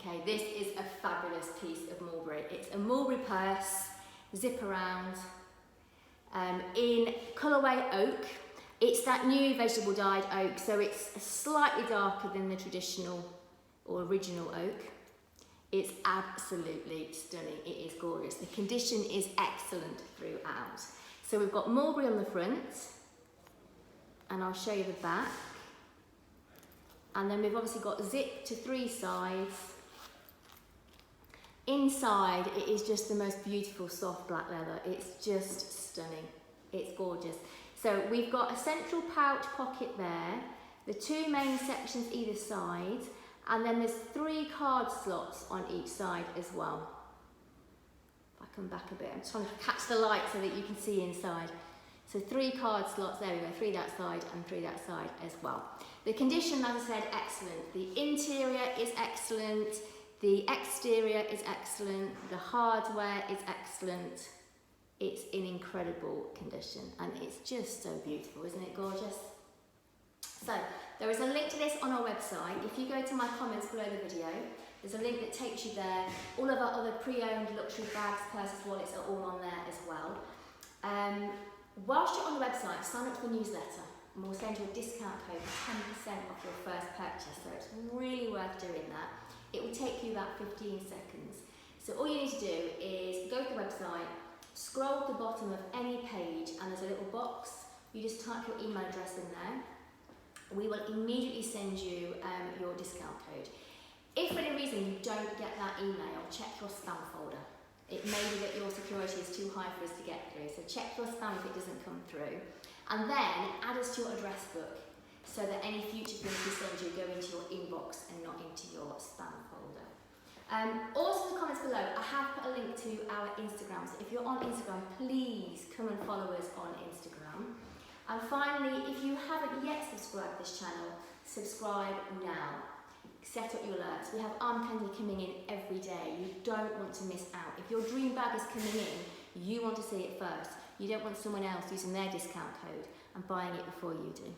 Okay, this is a fabulous piece of Mulberry. It's a Mulberry purse, zip around, in colourway oak. It's that new vegetable dyed oak, so it's slightly darker than the traditional or original oak. It's absolutely stunning. It is gorgeous. The condition is excellent throughout. So we've got Mulberry on the front, and I'll show you the back. And then we've obviously got zip to 3 sides. Inside, it is just the most beautiful soft black leather. It's just stunning. It's gorgeous. So we've got a central pouch pocket there, the 2 main sections either side, and then there's 3 card slots on each side as well. If I come back a bit, I'm trying to catch the light so that you can see inside. So 3 card slots, there we go, 3 that side and 3 that side as well. The condition, as I said, excellent. The interior is excellent. The exterior is excellent. The hardware is excellent. It's in incredible condition and it's just so beautiful, isn't it gorgeous? So there is a link to this on our website. If you go to my comments below the video, there's a link that takes you there. All of our other pre-owned luxury bags, purses, wallets are all on there as well. Whilst you're on the website, sign up to the newsletter and we'll send you a discount code for 10% off your first purchase. So it's really worth doing that. It will take you about 15 seconds. So all you need to do is go to the website, scroll to the bottom of any page and there's a little box. You just type your email address in there. We will immediately send you your discount code. If for any reason you don't get that email, check your spam folder. It may be that your security is too high for us to get through, so check your spam if it doesn't come through. And then add us to your address book so that any future things we send you go into your inbox and not into your spam folder. Also in the comments below, I have put a link to our Instagram, so if you're on Instagram, please come and follow us on Instagram. And finally, if you haven't yet subscribed to this channel, subscribe now. Set up your alerts. We have Armcandy coming in every day. You don't want to miss out. If your dream bag is coming in, you want to see it first. You don't want someone else using their discount code and buying it before you do.